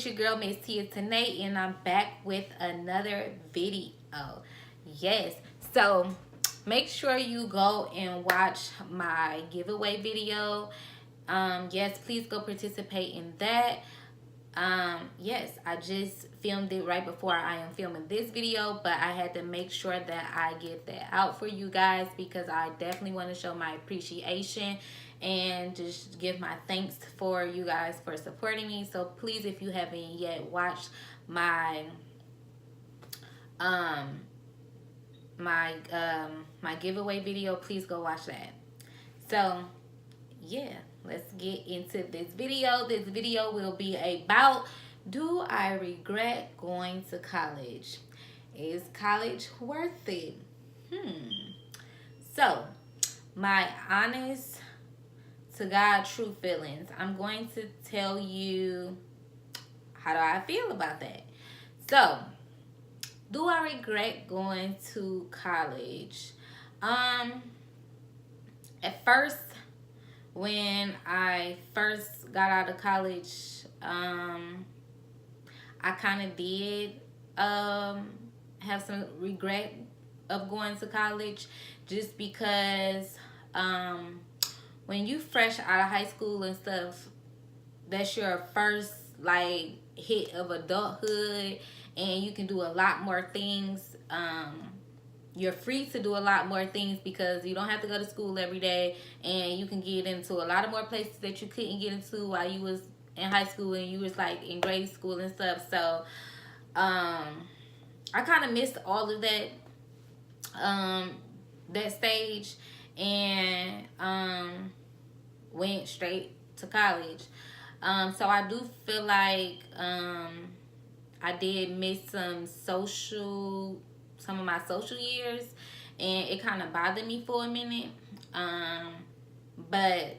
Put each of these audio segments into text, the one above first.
it's your girl, Miss Tia Tinae, and I'm back with another video. Yes, so make sure you go and watch my giveaway video. Yes, please go participate in that. Yes, I just filmed it right before I am filming this video, but I had to make sure that I get that out for you guys because I definitely want to show my appreciation and just give my thanks for you guys for supporting me. So please, if you haven't yet watched my my giveaway video, please go watch that. So yeah, let's get into this video. This video will be about, do I regret going to college? Is college worth it? So, my honest to God true feelings. I'm going to tell you how do I feel about that. So, do I regret going to college? At first, when I first got out of college, I kind of did have some regret of going to college, just because when you fresh out of high school and stuff, that's your first like hit of adulthood, and you can do a lot more things. You're free to do a lot more things because you don't have to go to school every day, and you can get into a lot of more places that you couldn't get into while you was in high school and you was like in grade school and stuff. So I kind of missed all of that that stage, and went straight to college. So I do feel like I did miss some of my social years, and it kind of bothered me for a minute. But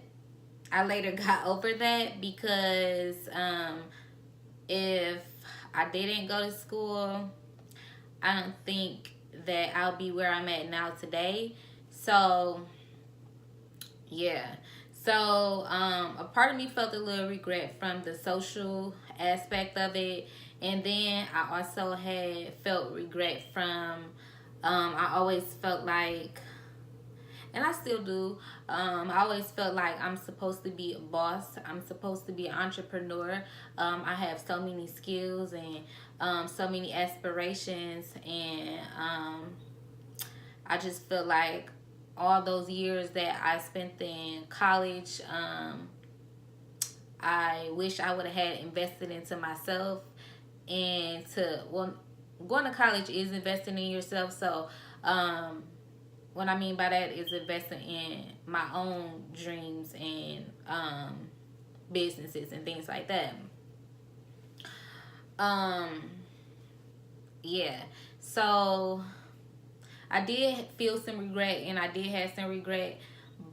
I later got over that because if I didn't go to school, I don't think that I'll be where I'm at now today. So yeah. So a part of me felt a little regret from the social aspect of it. And then I also had felt regret from, I always felt like, and I still do, I always felt like I'm supposed to be a boss. I'm supposed to be an entrepreneur. I have so many skills and so many aspirations. And I just feel like all those years that I spent in college, I wish I would have had invested into myself. And going to college is investing in yourself. So what I mean by that is investing in my own dreams and businesses and things like that. Yeah. So I did feel some regret, and I did have some regret,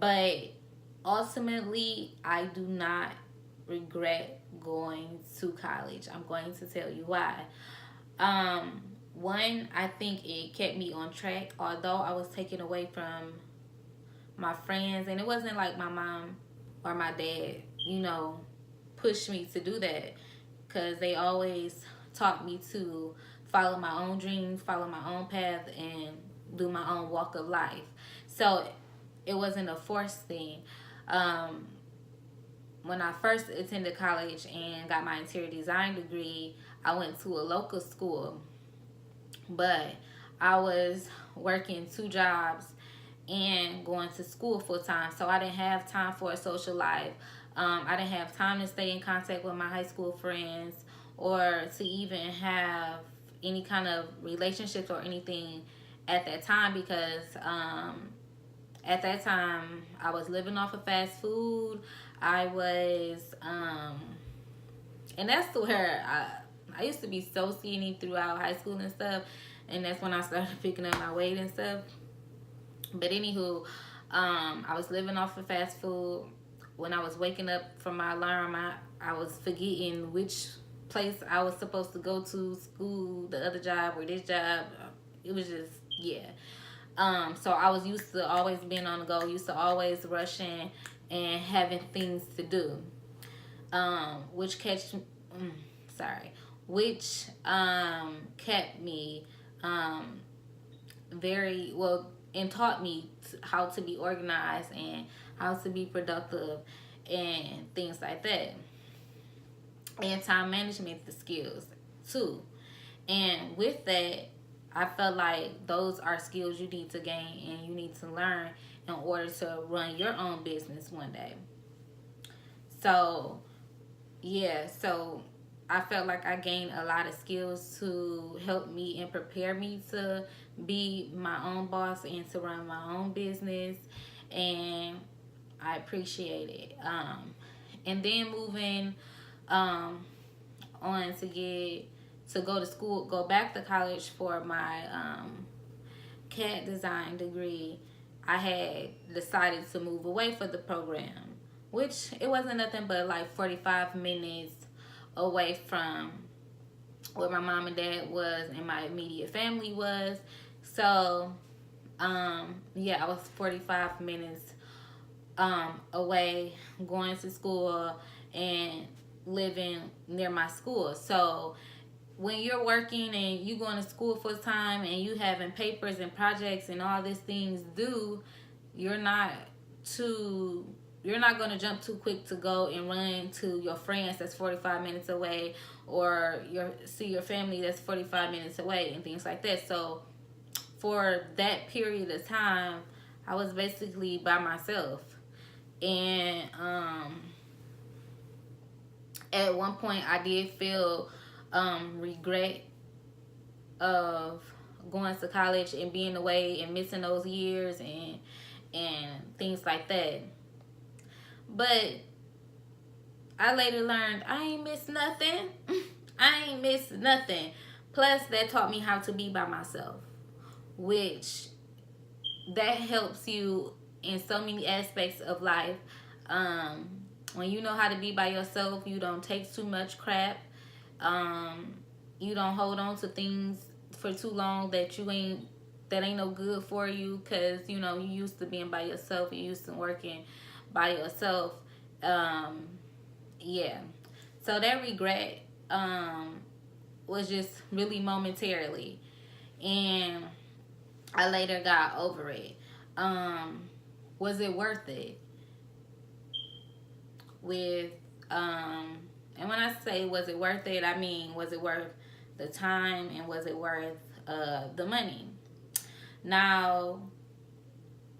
but ultimately I do not regret going to college. I'm going to tell you why. One, I think it kept me on track, although I was taken away from my friends, and it wasn't like my mom or my dad, pushed me to do that, because they always taught me to follow my own dreams, follow my own path, and do my own walk of life. So it wasn't a forced thing. When I first attended college and got my interior design degree, I went to a local school, but I was working 2 jobs and going to school full time, so I didn't have time for a social life. I didn't have time to stay in contact with my high school friends, or to even have any kind of relationships or anything at that time, because at that time I was living off of fast food. I was and that's where I used to be so skinny throughout high school and stuff, and that's when I started picking up my weight and stuff. But anywho, I was living off of fast food. When I was waking up from my alarm, I was forgetting which place I was supposed to go to, school, the other job, or this job. It was just, yeah. So I was used to always being on the go, used to always rushing and having things to do, which sorry, which kept me very well and taught me how to be organized and how to be productive and things like that. And time management the skills too. And with that, I felt like those are skills you need to gain and you need to learn in order to run your own business one day. So, yeah, so I felt like I gained a lot of skills to help me and prepare me to be my own boss and to run my own business. And I appreciate it. And then moving um, on to go to school, go back to college for my CAD design degree, I had decided to move away for the program, which it wasn't nothing but like 45 minutes away from where my mom and dad was and my immediate family was. So, yeah, I was 45 minutes away going to school and living near my school. So when you're working and you going to school full time and you having papers and projects and all these things due, you're not too you're not going to jump too quick to go and run to your friends that's 45 minutes away, or see your family that's 45 minutes away and things like that. So for that period of time, I was basically by myself. And at one point I did feel regret of going to college and being away and missing those years and things like that. But I later learned I ain't missed nothing. I ain't missed nothing. Plus, that taught me how to be by myself, which that helps you in so many aspects of life. When you know how to be by yourself, you don't take too much crap. You don't hold on to things for too long that ain't no good for you, because you used to being by yourself, you used to working by yourself. Yeah, so that regret was just really momentarily, and I later got over it. Was it worth it? With and when I say was it worth it, I mean, was it worth the time, and was it worth the money? Now,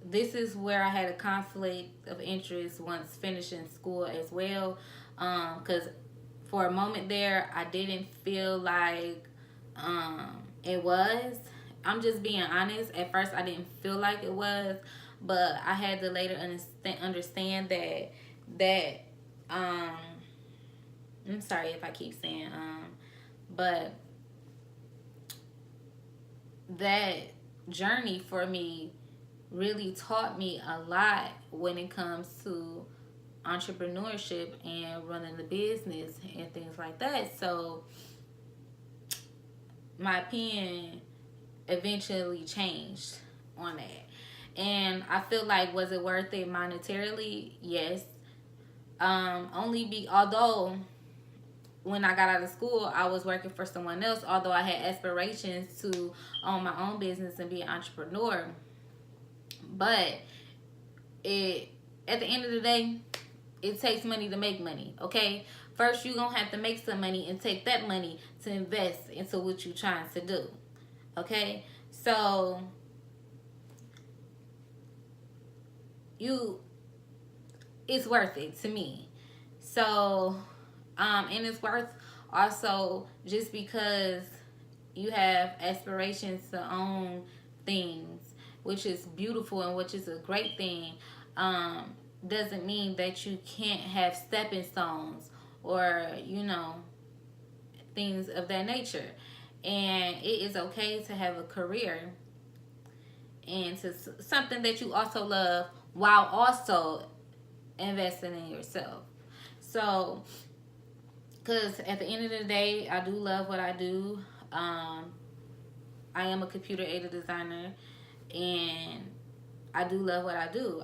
this is where I had a conflict of interest once finishing school as well, because for a moment there, I didn't feel like it was. I'm just being honest. At first, I didn't feel like it was, but I had to later understand that I'm sorry if I keep saying but that journey for me really taught me a lot when it comes to entrepreneurship and running the business and things like that. So my opinion eventually changed on that. And I feel like, was it worth it monetarily? Yes. Although when I got out of school, I was working for someone else, although I had aspirations to own my own business and be an entrepreneur. But at the end of the day, it takes money to make money, okay? First, you're going to have to make some money and take that money to invest into what you're trying to do, okay? So, it's worth it to me. So, and it's worth also just because you have aspirations to own things, which is beautiful and which is a great thing, doesn't mean that you can't have stepping stones or, things of that nature. And it is okay to have a career and to something that you also love while also investing in yourself. So, because at the end of the day, I do love what I do. I am a computer aided designer, and I do love what I do.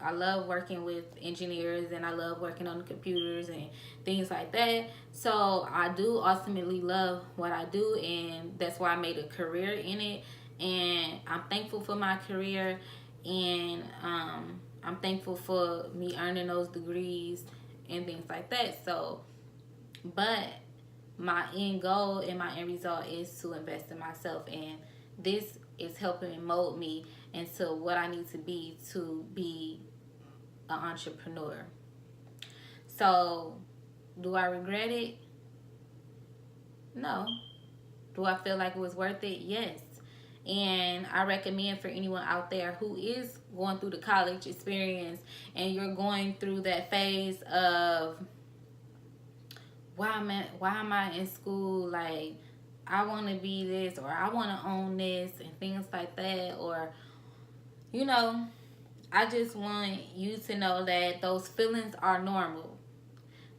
I love working with engineers, and I love working on the computers and things like that. So I do ultimately love what I do, and that's why I made a career in it. And I'm thankful for my career, and I'm thankful for me earning those degrees and things like that. So, but my end goal and my end result is to invest in myself, and this is helping mold me into what I need to be an entrepreneur. So, do I regret it? No. Do I feel like it was worth it? Yes. And I recommend for anyone out there who is going through the college experience, and you're going through that phase of why am I in school? Like, I want to be this, or I want to own this, and things like that. Or, you know, I just want you to know that those feelings are normal,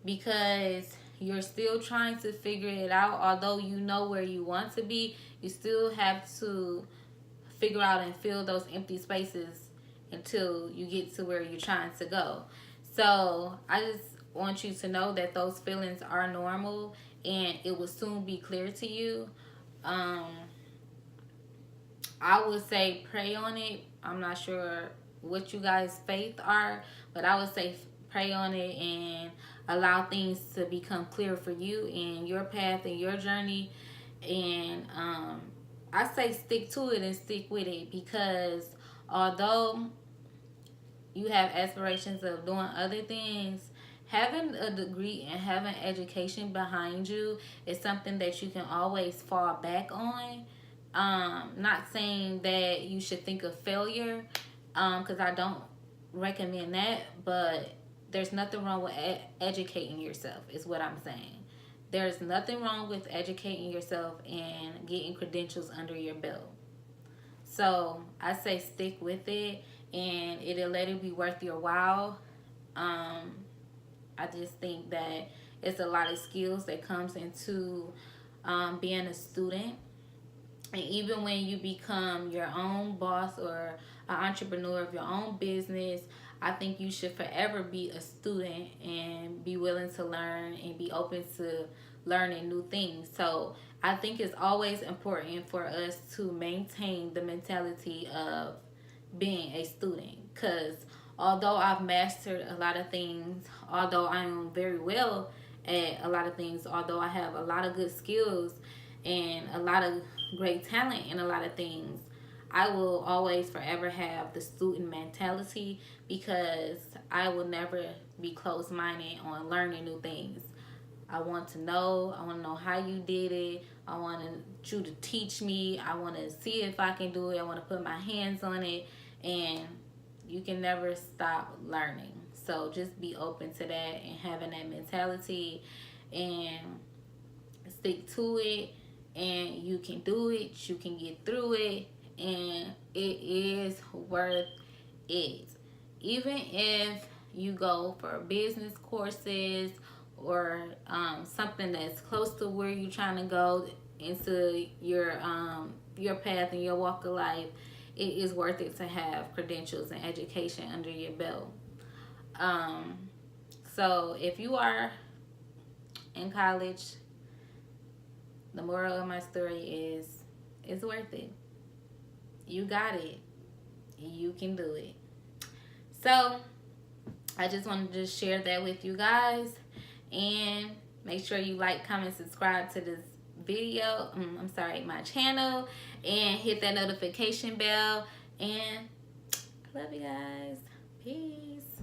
because you're still trying to figure it out. Although you know where you want to be, you still have to figure out and fill those empty spaces until you get to where you're trying to go. So I just want you to know that those feelings are normal, and it will soon be clear to you. Um, I would say pray on it. I'm not sure what you guys' faith are, but I would say pray on it and allow things to become clear for you in your path and your journey. And I say stick to it and stick with it, because although you have aspirations of doing other things, having a degree and having education behind you is something that you can always fall back on. Not saying that you should think of failure, because I don't recommend that, but there's nothing wrong with educating yourself, is what I'm saying. There's nothing wrong with educating yourself and getting credentials under your belt. So I say stick with it, and it'll let it be worth your while. I just think that it's a lot of skills that comes into being a student. And even when you become your own boss or an entrepreneur of your own business, I think you should forever be a student and be willing to learn and be open to learning new things. So I think it's always important for us to maintain the mentality of being a student, because although I've mastered a lot of things, although I am very well at a lot of things, although I have a lot of good skills and a lot of great talent in a lot of things, I will always forever have the student mentality, because I will never be closed-minded on learning new things. I want to know. I want to know how you did it. I want you to teach me. I want to see if I can do it. I want to put my hands on it. And you can never stop learning. So just be open to that and having that mentality, and stick to it. And you can do it. You can get through it. And it is worth it. Even if you go for business courses, or something that's close to where you're trying to go into your path and your walk of life, it is worth it to have credentials and education under your belt. So if you are in college, the moral of my story is it's worth it. You got it. You can do it. So I just wanted to share that with you guys. And make sure you like, comment, subscribe to this video. My channel. And hit that notification bell. And I love you guys. Peace.